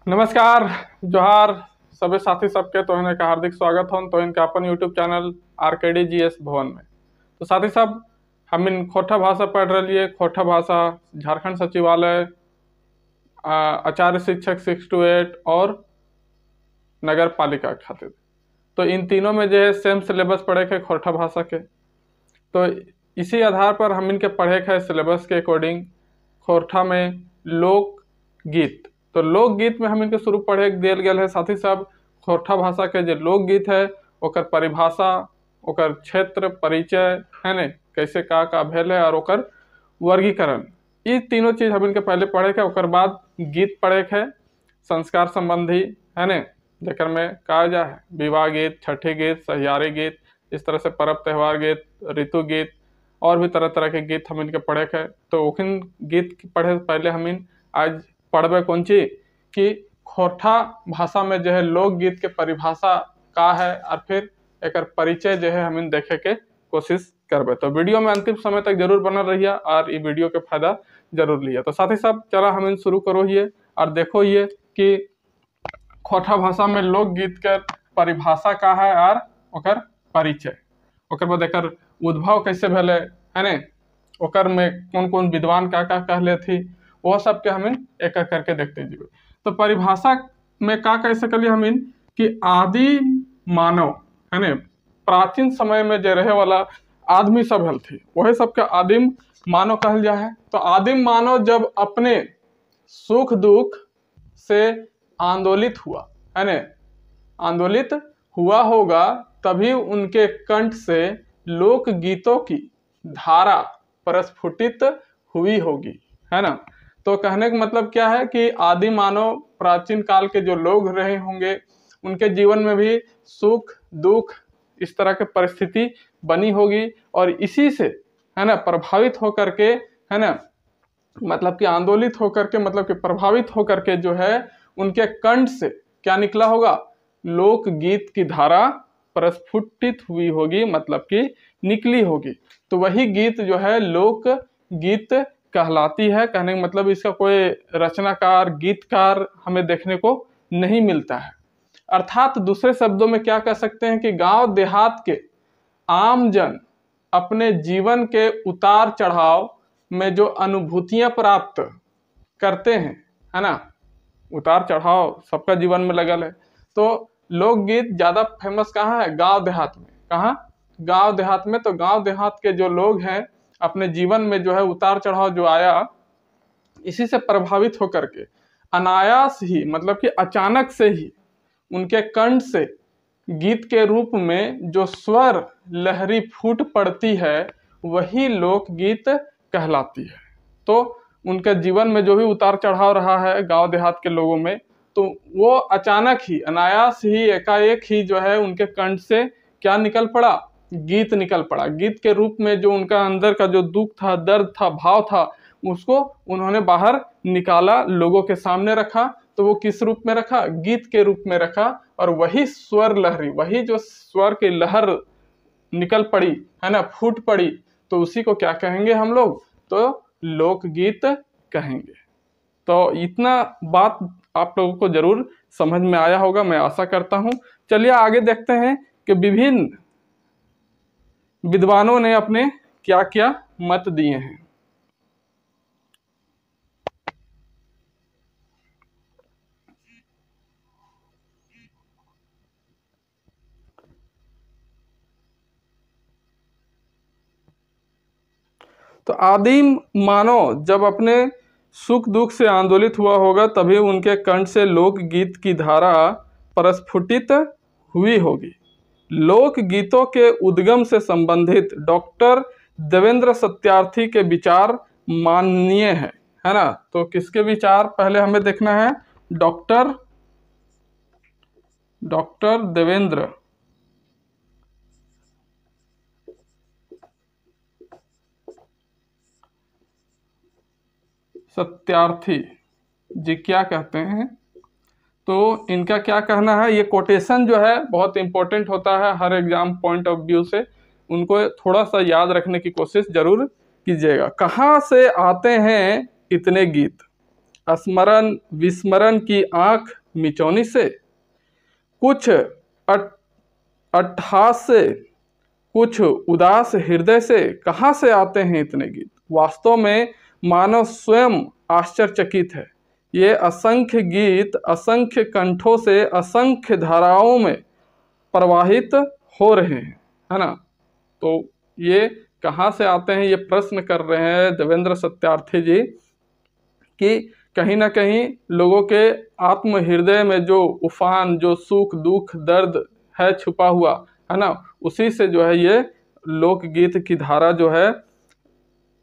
नमस्कार, जोहार सभी साथी सबके तो इनका हार्दिक स्वागत हो तो इनका अपन यूट्यूब चैनल आरकेडी जीएस भवन में। तो साथी सब हम इन खोटा भाषा पढ़ रही है। खोटा भाषा झारखंड सचिवालय, आचार्य शिक्षक 6 to 8 और नगर पालिका खातिर। तो इन तीनों में जो है सेम सिलेबस पढ़े के खोटा भाषा के। तो इसी आधार पर हम इनके पढ़े के सिलेबस के अकॉर्डिंग खोरठा में लोकगीत। तो लोकगीत में हम इनके शुरू पढ़े दिल गए है साथी साहब खोरठा भाषा के जो लोकगीत है ओकर परिभाषा, ओकर क्षेत्र परिचय है ने कैसे का भेल है और ओकर वर्गीकरण। ये तीनों चीज हम इनके पहले पढ़े के। ओकर बाद गीत पढ़े के संस्कार संबंधी है ने, जेकर में कहा जा है विवाह गीत, छठी गीत, सहियारी गीत, इस तरह से पर्व त्यौहार गीत, ऋतु गीत और भी तरह तरह के गीत हम इनके पढ़े के। तो उन गीत पढ़े पहले हम इन आज पढ़बे कौन चीज कि खोरठा भाषा में जो है लोकगीत के परिभाषा का है और फिर एक परिचय जो है हम इन देखे के कोशिश करबे। तो वीडियो में अंतिम समय तक जरूर बनल रहिए और ये वीडियो के फायदा जरूर लिया। तो साथ ही साथ चला हम इन शुरू करो हिए और देखो ये कि खोरठा भाषा में लोकगीत के परिभाषा का है और ओकर परिचय, ओकर बाद एकर उद्भव कैसे भेले है ने, ओकर में कौन कौन विद्वान का कहले थी, वो सब के हम इन एक एक करके देखते जीवे। तो परिभाषा में का कह सकली हम इन कि आदि मानव है ने, प्राचीन समय में जो रहे वाला आदमी सब हल थी वही सबके आदिम मानव कहल जा है। तो आदिम मानव जब अपने सुख दुख से आंदोलित हुआ है ने, आंदोलित हुआ होगा तभी उनके कंठ से लोक गीतों की धारा प्रस्फुटित हुई होगी, है ना। तो कहने का मतलब क्या है कि आदि मानव प्राचीन काल के जो लोग रहे होंगे उनके जीवन में भी सुख दुख इस तरह के परिस्थिति बनी होगी और इसी से है ना प्रभावित होकर के है ना, मतलब कि आंदोलित होकर के मतलब कि प्रभावित होकर के जो है उनके कंठ से क्या निकला होगा, लोक गीत की धारा प्रस्फुटित हुई होगी, मतलब कि निकली होगी। तो वही गीत जो है लोक गीत कहलाती है। कहने का मतलब इसका कोई रचनाकार गीतकार हमें देखने को नहीं मिलता है। अर्थात दूसरे शब्दों में क्या कह सकते हैं कि गांव देहात के आम जन अपने जीवन के उतार चढ़ाव में जो अनुभूतियां प्राप्त करते हैं है ना, उतार चढ़ाव सबका जीवन में लगल है। तो लोकगीत ज्यादा फेमस कहाँ है, गांव देहात में। कहाँ, गांव देहात में। तो गांव देहात के जो लोग हैं अपने जीवन में जो है उतार चढ़ाव जो आया इसी से प्रभावित होकर के अनायास ही मतलब कि अचानक से ही उनके कंठ से गीत के रूप में जो स्वर लहरी फूट पड़ती है वही लोकगीत कहलाती है। तो उनके जीवन में जो भी उतार चढ़ाव रहा है गांव देहात के लोगों में, तो वो अचानक ही अनायास ही एकाएक ही जो है उनके कंठ से क्या निकल पड़ा, गीत निकल पड़ा। गीत के रूप में जो उनका अंदर का जो दुख था, दर्द था, भाव था, उसको उन्होंने बाहर निकाला, लोगों के सामने रखा। तो वो किस रूप में रखा, गीत के रूप में रखा। और वही स्वर लहरी, वही जो स्वर की लहर निकल पड़ी है ना, फूट पड़ी, तो उसी को क्या कहेंगे हम लोग, तो लोकगीत कहेंगे। तो इतना बात आप लोगों को जरूर समझ में आया होगा, मैं आशा करता हूं। चलिए आगे देखते हैं कि विभिन्न विद्वानों ने अपने क्या क्या मत दिए हैं। तो आदिम मानव जब अपने सुख दुख से आंदोलित हुआ होगा तभी उनके कंठ से लोक गीत की धारा प्रस्फुटित हुई होगी। लोक गीतों के उद्गम से संबंधित डॉक्टर देवेंद्र सत्यार्थी के विचार माननीय है ना। तो किसके विचार पहले हमें देखना है, डॉक्टर देवेंद्र सत्यार्थी जी क्या कहते हैं। तो इनका क्या कहना है, ये कोटेशन जो है बहुत इंपॉर्टेंट होता है हर एग्जाम पॉइंट ऑफ व्यू से, उनको थोड़ा सा याद रखने की कोशिश जरूर कीजिएगा। कहाँ से आते हैं इतने गीत, स्मरण विस्मरण की आंख मिचौनी से, कुछ अट्टहास से, कुछ उदास हृदय से, कहाँ से आते हैं इतने गीत। वास्तव में मानव स्वयं आश्चर्यचकित है। ये असंख्य गीत असंख्य कंठों से असंख्य धाराओं में प्रवाहित हो रहे हैं, है ना। तो ये कहाँ से आते हैं, ये प्रश्न कर रहे हैं देवेंद्र सत्यार्थी जी कि कहीं ना कहीं लोगों के आत्म हृदय में जो उफान, जो सुख दुख दर्द है छुपा हुआ, है ना, उसी से जो है ये लोकगीत की धारा जो है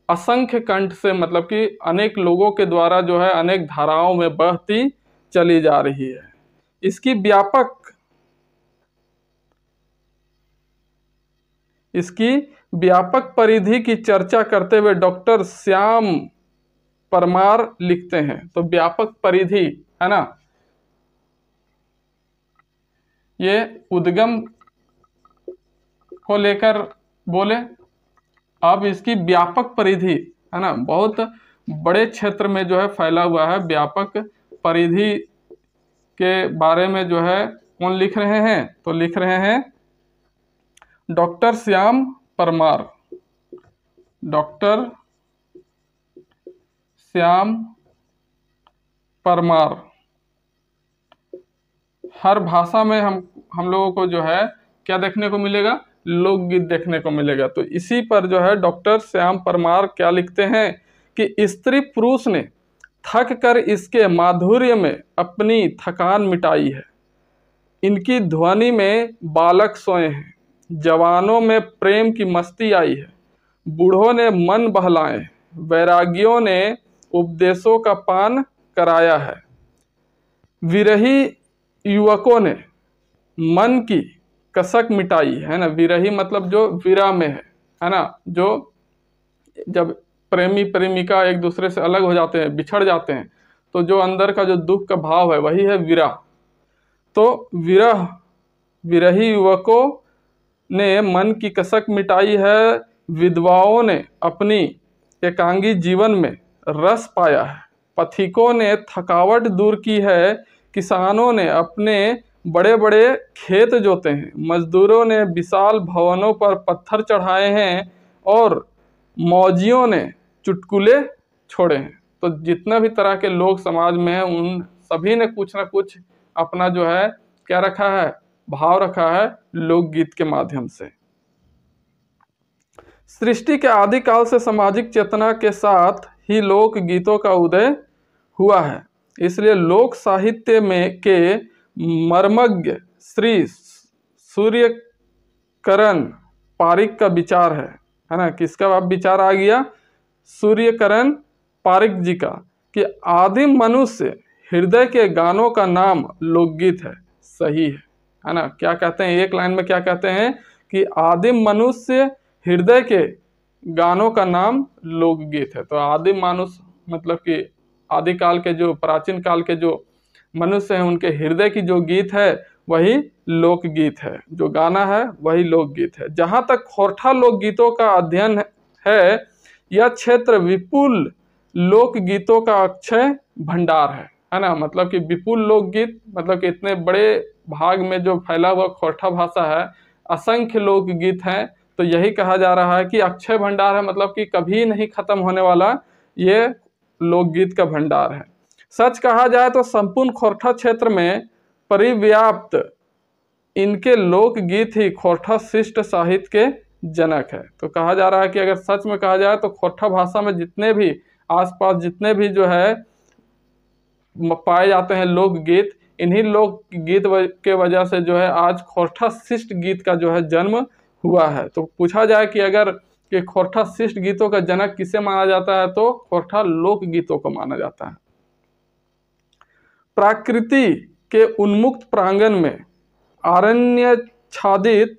असंख्य कंठ से, मतलब कि अनेक लोगों के द्वारा जो है अनेक धाराओं में बहती चली जा रही है। इसकी व्यापक परिधि की चर्चा करते हुए डॉक्टर श्याम परमार लिखते हैं। तो व्यापक परिधि, है ना, ये उद्गम को लेकर बोले। अब इसकी व्यापक परिधि, है ना, बहुत बड़े क्षेत्र में जो है फैला हुआ है। व्यापक परिधि के बारे में जो है कौन लिख रहे हैं, तो लिख रहे हैं डॉक्टर श्याम परमार। डॉक्टर श्याम परमार। हर भाषा में हम लोगों को जो है क्या देखने को मिलेगा, लोकगीत देखने को मिलेगा। तो इसी पर जो है डॉक्टर श्याम परमार क्या लिखते हैं कि स्त्री पुरुष ने थक कर इसके माधुर्य में अपनी थकान मिटाई है। इनकी ध्वनि में बालक सोए हैं, जवानों में प्रेम की मस्ती आई है, बूढ़ों ने मन बहलाए, वैरागियों ने उपदेशों का पान कराया है, विरही युवकों ने मन की कसक मिटाई है ना। विरही मतलब जो विरह में है ना, जो जब प्रेमी प्रेमिका एक दूसरे से अलग हो जाते हैं, बिछड़ जाते हैं, तो जो अंदर का जो दुख का भाव है वही है विरह। तो विरही युवकों ने मन की कसक मिटाई है, विधवाओं ने अपनी एकांगी जीवन में रस पाया है, पथिकों ने थकावट दूर की है, किसानों ने अपने बड़े बड़े खेत जोते हैं, मजदूरों ने विशाल भवनों पर पत्थर चढ़ाए हैं और मौजियों ने चुटकुले छोड़े हैं। तो जितना भी तरह के लोग समाज में हैं, उन सभी ने कुछ ना कुछ अपना जो है क्या रखा है, भाव रखा है लोकगीत के माध्यम से। सृष्टि के आदिकाल से सामाजिक चेतना के साथ ही लोक गीतों का उदय हुआ है। इसलिए लोक साहित्य में के मर्मज्ञ श्री सूर्यकरण पारिक का विचार है ना। किसका अब विचार आ गया, सूर्यकरण पारिक जी का, कि आदिम मनुष्य हृदय के गानों का नाम लोकगीत है। सही है ना। क्या कहते हैं, एक लाइन में क्या कहते हैं कि आदिम मनुष्य हृदय के गानों का नाम लोकगीत है। तो आदिम मनुष्य मतलब कि आदिकाल के जो प्राचीन काल के जो मनुष्य हैं, उनके हृदय की जो गीत है वही लोकगीत है, जो गाना है वही लोकगीत है। जहाँ तक खोरठा लोकगीतों का अध्ययन है, यह क्षेत्र विपुल लोकगीतों का अक्षय भंडार है ना। मतलब कि विपुल लोकगीत मतलब कि इतने बड़े भाग में जो फैला हुआ खोरठा भाषा है, असंख्य लोकगीत हैं। तो यही कहा जा रहा है कि अक्षय भंडार है, मतलब कि कभी नहीं खत्म होने वाला ये लोकगीत का भंडार है। सच कहा जाए तो संपूर्ण खोरठा क्षेत्र में परिव्याप्त इनके लोकगीत ही खोरठा शिष्ट साहित्य के जनक है। तो कहा जा रहा है कि अगर सच में कहा जाए तो खोरठा भाषा में जितने भी आसपास जितने भी जो है पाए जाते हैं लोकगीत, इन्हीं लोकगीत के वजह से जो है आज खोरठा शिष्ट गीत का जो है जन्म हुआ है। तो पूछा जाए कि अगर कि खोरठा शिष्ट गीतों का जनक किसे माना जाता है, तो खोरठा लोक गीतों को माना जाता है। प्रकृति के उन्मुक्त प्रांगण में आरण्यच्छादित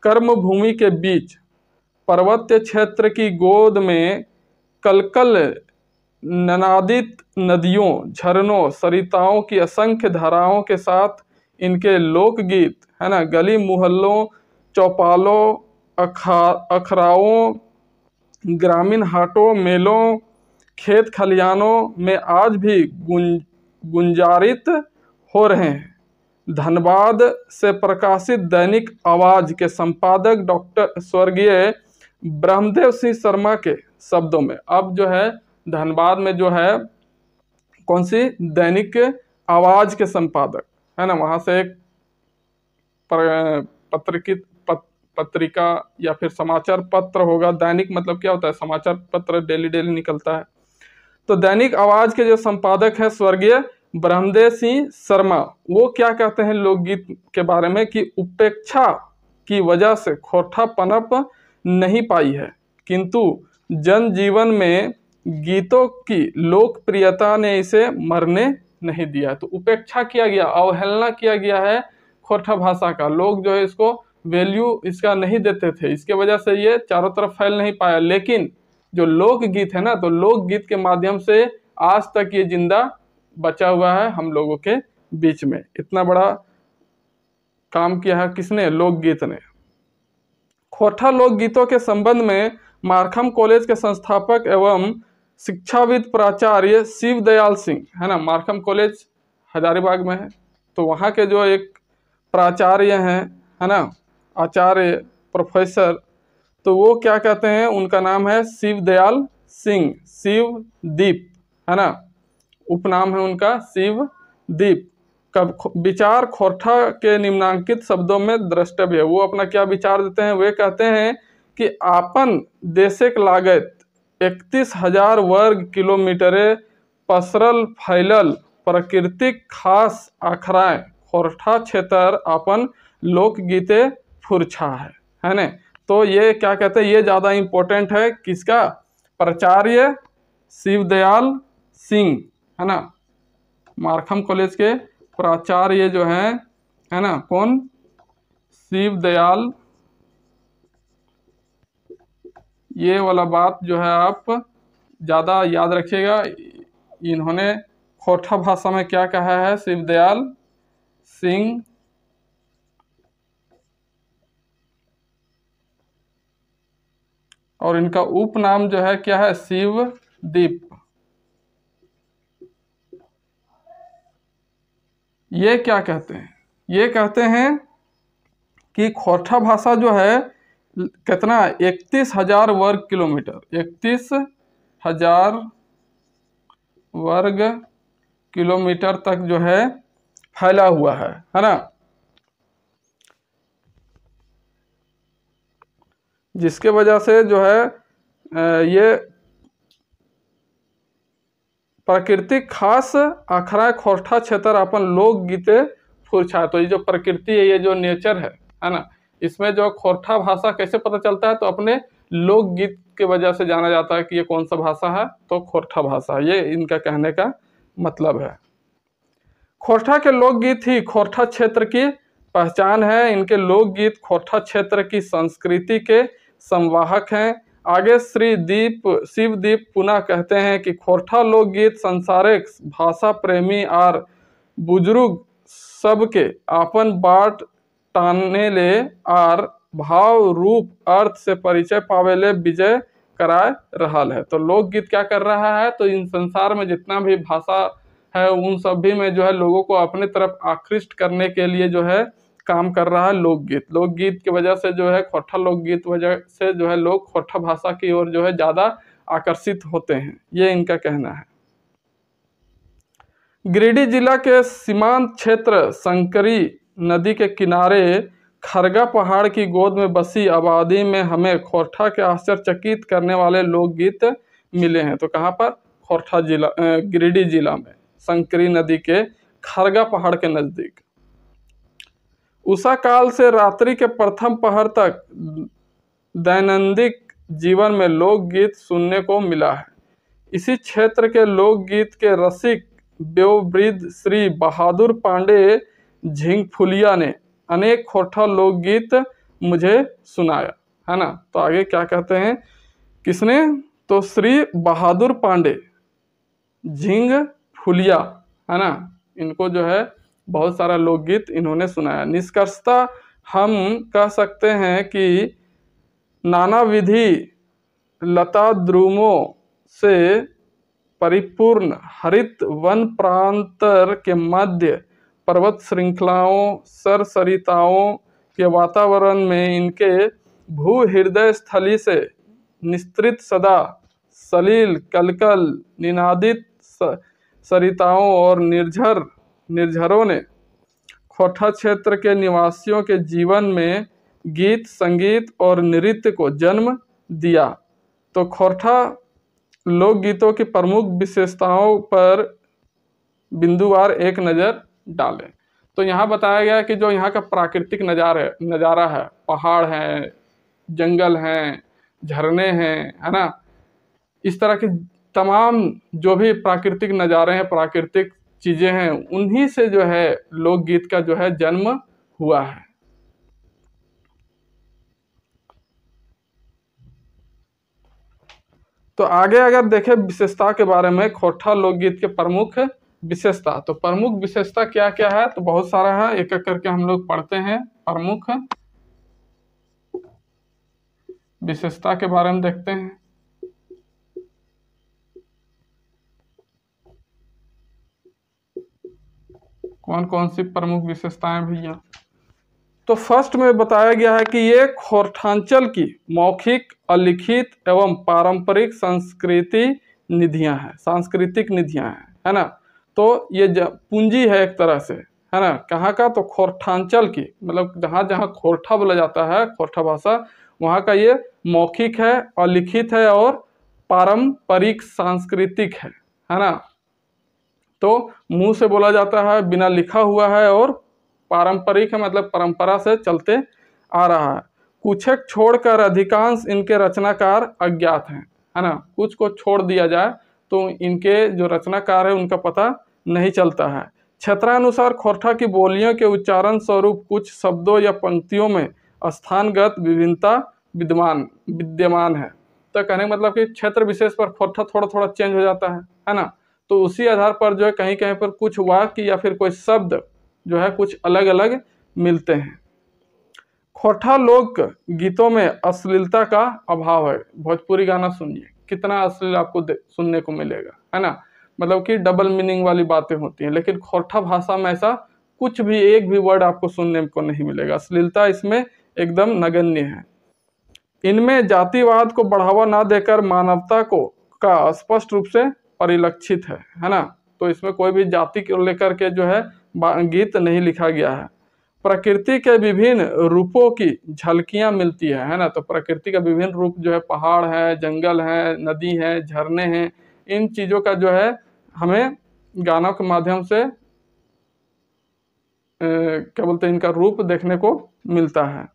कर्मभूमि के बीच पर्वत्य क्षेत्र की गोद में कलकल ननादित नदियों, झरनों, सरिताओं की असंख्य धाराओं के साथ इनके लोकगीत है ना, गली मुहल्लों, चौपालों, अखराओं, ग्रामीण हाटों, मेलों, खेत खलिहानों में आज भी गुंजारित हो रहे हैं। धनबाद से प्रकाशित दैनिक आवाज के संपादक डॉक्टर स्वर्गीय ब्रह्मदेव सिंह शर्मा के शब्दों में, अब जो है धनबाद में जो है कौन सी दैनिक आवाज के संपादक है ना, वहां से एक पत्रिका या फिर समाचार पत्र होगा। दैनिक मतलब क्या होता है, समाचार पत्र डेली डेली निकलता है। तो दैनिक आवाज के जो संपादक हैं स्वर्गीय ब्रह्मदेव सिंह शर्मा, वो क्या कहते हैं लोकगीत के बारे में कि उपेक्षा की वजह से खोरठा पनप नहीं पाई है, किंतु जनजीवन में गीतों की लोकप्रियता ने इसे मरने नहीं दिया। तो उपेक्षा किया गया, अवहेलना किया गया है खोरठा भाषा का। लोग जो है इसको वैल्यू इसका नहीं देते थे, इसके वजह से ये चारों तरफ फैल नहीं पाया। लेकिन जो लोकगीत है ना, तो लोकगीत के माध्यम से आज तक ये जिंदा बचा हुआ है हम लोगों के बीच में। इतना बड़ा काम किया है किसने, लोकगीत ने। खोरठा लोकगीतों के संबंध में मारखम कॉलेज के संस्थापक एवं शिक्षाविद प्राचार्य शिवदयाल सिंह है ना, मारखम कॉलेज हजारीबाग में है, तो वहाँ के जो एक प्राचार्य हैं है ना, आचार्य प्रोफेसर, तो वो क्या कहते हैं, उनका नाम है शिवदयाल सिंह, शिवदीप है ना, उपनाम है उनका शिवदीप। कब विचार खोरठा के निम्नांकित शब्दों में द्रष्टव्य है। वो अपना क्या विचार देते हैं, वे कहते हैं कि आपन देशक लागत 31,000 वर्ग किलोमीटर पसरल फैलल प्राकृतिक खास आखराएं खोरठा क्षेत्र अपन लोकगीते फुरछा है ना। तो ये क्या कहते हैं, ये ज़्यादा इम्पोर्टेंट है किसका, प्राचार्य शिवदयाल सिंह है ना, मारखम कॉलेज के प्राचार्य जो है ना, कौन, शिवदयाल। ये वाला बात जो है आप ज़्यादा याद रखिएगा, इन्होंने खोरठा भाषा में क्या कहा है, शिवदयाल सिंह और इनका उपनाम जो है क्या है, शिवदीप। ये क्या कहते हैं, ये कहते हैं कि खोरठा भाषा जो है कितना, 31,000 वर्ग किलोमीटर, 31,000 वर्ग किलोमीटर तक जो है फैला हुआ है ना, जिसके वजह से जो है ये प्राकृतिक खास आखरा खोरठा क्षेत्र अपन लोकगीते फुरछा। तो ये जो प्रकृति है, ये जो नेचर है ना, इसमें जो खोरठा भाषा कैसे पता चलता है, तो अपने लोकगीत के वजह से जाना जाता है कि ये कौन सा भाषा है, तो खोरठा भाषा, ये इनका कहने का मतलब है। खोरठा के लोकगीत ही खोरठा क्षेत्र की पहचान है। इनके लोकगीत खोरठा क्षेत्र की संस्कृति के संवाहक हैं। आगे शिवदीप पुनः कहते हैं कि खोरठा लोकगीत संसारिक भाषा प्रेमी और बुजुर्ग सबके आपन बाट टाने ले और भाव रूप अर्थ से परिचय पावे ले विजय कराए रहल है। तो लोकगीत क्या कर रहा है, तो इन संसार में जितना भी भाषा है उन सभी में जो है लोगों को अपने तरफ आकृष्ट करने के लिए जो है काम कर रहा है लोकगीत। लोकगीत की वजह से जो है खोरठा लोकगीत वजह से जो है लोग खोरठा भाषा की ओर जो है ज़्यादा आकर्षित होते हैं, ये इनका कहना है। गिरिडीह जिला के सीमांत क्षेत्र संकरी नदी के किनारे खरगा पहाड़ की गोद में बसी आबादी में हमें खोरठा के आश्चर्यचकित करने वाले लोकगीत मिले हैं। तो कहाँ पर, खोरठा जिला, गिरिडीह जिला में संकरी नदी के खरगा पहाड़ के नजदीक। उषा काल से रात्रि के प्रथम पहर तक दैनंदिन जीवन में लोकगीत सुनने को मिला है। इसी क्षेत्र के लोकगीत के रसिक वयोवृद्ध श्री बहादुर पांडे झिंगफुलिया ने अनेक खोरठा लोकगीत मुझे सुनाया है ना। तो आगे क्या कहते हैं, किसने, तो श्री बहादुर पांडे झिंगफुलिया है ना, इनको जो है बहुत सारा लोकगीत इन्होंने सुनाया। निष्कर्षतः हम कह सकते हैं कि नाना विधि लता द्रुमों से परिपूर्ण हरित वन प्रांतर के मध्य पर्वत श्रृंखलाओं सरसरिताओं के वातावरण में इनके भूहृदय स्थली से निस्तृत सदा सलील कलकल निनादित सरिताओं और निर्झरों ने खोरठा क्षेत्र के निवासियों के जीवन में गीत संगीत और नृत्य को जन्म दिया। तो खोरठा लोकगीतों की प्रमुख विशेषताओं पर बिंदुवार एक नज़र डालें। तो यहाँ बताया गया कि जो यहाँ का प्राकृतिक नज़ारा है, पहाड़ हैं, जंगल हैं, झरने हैं, है ना, इस तरह की तमाम जो भी प्राकृतिक नज़ारे हैं, प्राकृतिक चीज़ें हैं, उन्हीं से जो है लोकगीत का जो है जन्म हुआ है। तो आगे अगर देखें विशेषता के बारे में, खोरठा लोकगीत के प्रमुख विशेषता, तो प्रमुख विशेषता क्या क्या है, तो बहुत सारा है, एक एक करके हम लोग पढ़ते हैं। प्रमुख विशेषता के बारे में देखते हैं। कौन कौन सी प्रमुख विशेषताएं भैया? तो फर्स्ट में बताया गया है कि ये खोरठांचल की मौखिक, अलिखित एवं पारंपरिक सांस्कृतिक निधियां हैं, है ना। तो ये पूंजी है एक तरह से, है ना, कहाँ का, तो खोरठांचल की, मतलब जहाँ जहाँ खोरठा बोला जाता है, खोरठा भाषा, वहाँ का ये मौखिक है, अलिखित है और पारंपरिक सांस्कृतिक है ना। तो मुंह से बोला जाता है, बिना लिखा हुआ है, और पारंपरिक है, मतलब परंपरा से चलते आ रहा है। कुछ एक छोड़कर अधिकांश इनके रचनाकार अज्ञात हैं, है ना। कुछ को छोड़ दिया जाए तो इनके जो रचनाकार है उनका पता नहीं चलता है। क्षेत्रानुसार खोरठा की बोलियों के उच्चारण स्वरूप कुछ शब्दों या पंक्तियों में स्थानगत विभिन्नता विद्यमान है। तो कहने का मतलब कि क्षेत्र विशेष पर खोरठा थोड़ा थोड़ा चेंज हो जाता है ना। तो उसी आधार पर जो है कहीं कहीं पर कुछ वाक्य या फिर कोई शब्द जो है कुछ अलग अलग मिलते हैं। खोरठा लोक गीतों में अश्लीलता का अभाव है। भोजपुरी गाना सुनिए, कितना अश्लील आपको सुनने को मिलेगा, है ना, मतलब कि डबल मीनिंग वाली बातें होती हैं। लेकिन खोरठा भाषा में ऐसा कुछ भी, एक भी वर्ड आपको सुनने को नहीं मिलेगा। अश्लीलता इसमें एकदम नगण्य है। इनमें जातिवाद को बढ़ावा ना देकर मानवता को का स्पष्ट रूप से परिलक्षित है ना। तो इसमें कोई भी जाति को लेकर के जो है गीत नहीं लिखा गया है। प्रकृति के विभिन्न रूपों की झलकियां मिलती है ना। तो प्रकृति का विभिन्न रूप जो है, पहाड़ है, जंगल है, नदी है, झरने हैं, इन चीज़ों का जो है हमें गानों के माध्यम से क्या बोलते हैं, इनका रूप देखने को मिलता है।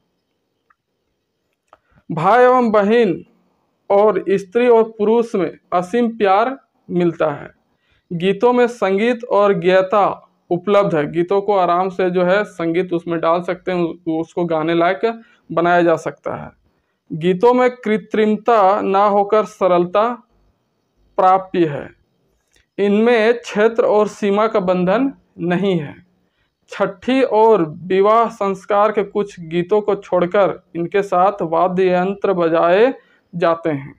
भाई एवं बहन और स्त्री और पुरुष में असीम प्यार मिलता है। गीतों में संगीत और गेयता उपलब्ध है। गीतों को आराम से जो है संगीत उसमें डाल सकते हैं, उसको गाने लायक बनाया जा सकता है। गीतों में कृत्रिमता ना होकर सरलता प्राप्य है। इनमें क्षेत्र और सीमा का बंधन नहीं है। छठी और विवाह संस्कार के कुछ गीतों को छोड़कर इनके साथ वाद्य यंत्र बजाए जाते हैं,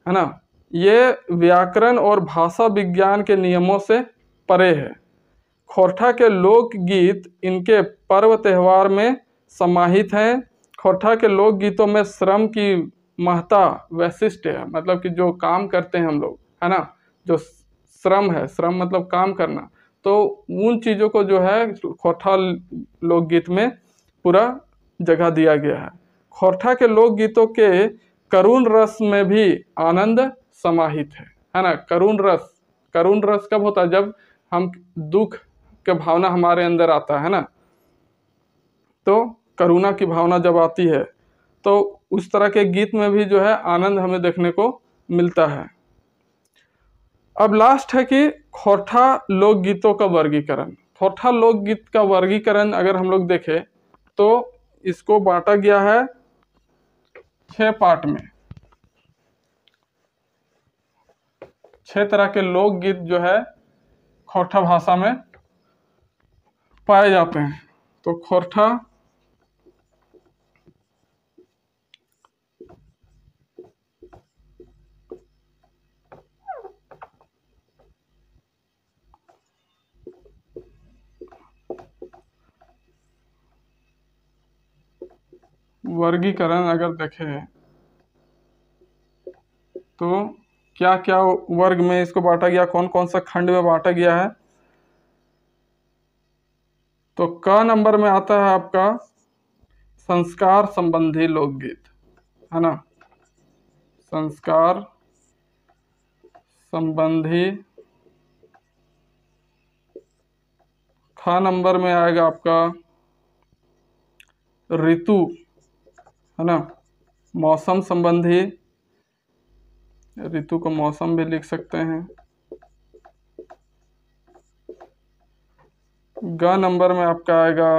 है ना। ये व्याकरण और भाषा विज्ञान के नियमों से परे है। खोरठा के लोकगीत इनके पर्व त्यौहार में समाहित हैं। खोरठा के लोकगीतों में श्रम की महत्ता वैशिष्ट है, मतलब कि जो काम करते हैं हम लोग, है ना, जो श्रम है, श्रम मतलब काम करना, तो उन चीज़ों को जो है खोरठा लोकगीत में पूरा जगह दिया गया है। खोरठा के लोकगीतों के करुण रस में भी आनंद समाहित है ना। करुण रस कब होता है? जब हम दुख के भावना हमारे अंदर आता है ना, तो करुणा की भावना जब आती है तो उस तरह के गीत में भी जो है आनंद हमें देखने को मिलता है। अब लास्ट है कि खोरठा लोकगीतों का वर्गीकरण। खोरठा लोकगीत का वर्गीकरण अगर हम लोग देखें तो इसको बांटा गया है 6 पार्ट में। 6 तरह के लोकगीत जो है खोरठा भाषा में पाए जाते हैं। तो खोरठा वर्गीकरण अगर देखें तो क्या क्या वर्ग में इसको बांटा गया, कौन कौन सा खंड में बांटा गया है। तो क नंबर में आता है आपका संस्कार संबंधी लोकगीत, है ना, संस्कार संबंधी। ख नंबर में आएगा आपका ऋतु, है ना, मौसम संबंधी, ऋतु को मौसम भी लिख सकते हैं। ग नंबर में आपका आएगा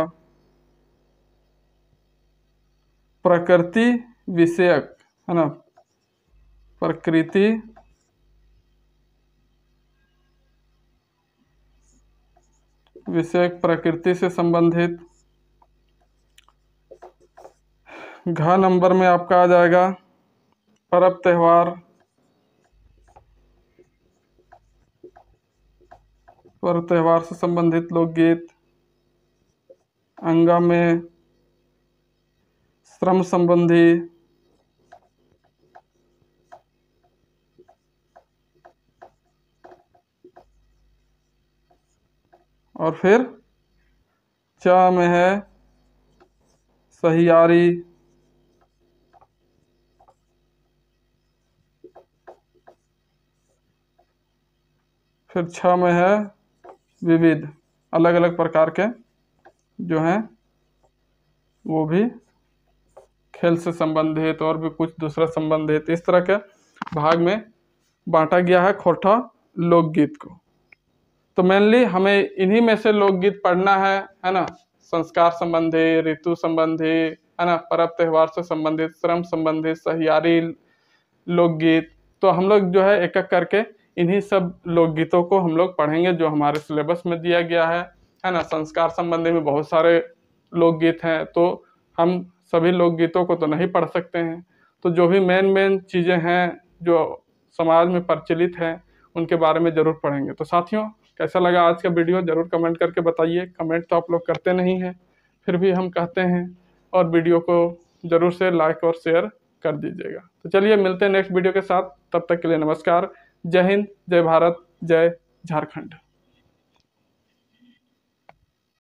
प्रकृति विषयक, है ना, प्रकृति विषयक, प्रकृति से संबंधित। घ नंबर में आपका आ जाएगा पर्व त्योहार, पर्व त्योहार से संबंधित लोकगीत। अंगा में श्रम संबंधी, और फिर च में है सहियारी, फिर छ में है विविध, अलग अलग प्रकार के जो हैं वो भी खेल से संबंधित और भी कुछ दूसरा संबंधित, इस तरह के भाग में बांटा गया है खोटा लोकगीत को। तो मेनली हमें इन्हीं में से लोकगीत पढ़ना है ना, संस्कार संबंधी, ऋतु संबंधी, है ना, पर्व त्योहार से संबंधित, श्रम संबंधित, सहियारी लोकगीत। तो हम लोग जो है एक एक करके इन्हीं सब लोकगीतों को हम लोग पढ़ेंगे जो हमारे सिलेबस में दिया गया है ना। संस्कार संबंधी में बहुत सारे लोकगीत हैं, तो हम सभी लोकगीतों को तो नहीं पढ़ सकते हैं, तो जो भी मेन चीज़ें हैं जो समाज में प्रचलित हैं उनके बारे में ज़रूर पढ़ेंगे। तो साथियों, कैसा लगा आज का वीडियो ज़रूर कमेंट करके बताइए। कमेंट तो आप लोग करते नहीं हैं, फिर भी हम कहते हैं, और वीडियो को ज़रूर से लाइक और शेयर कर दीजिएगा। तो चलिए मिलते हैं नेक्स्ट वीडियो के साथ, तब तक के लिए नमस्कार। जय हिंद, जय भारत, जय झारखंड।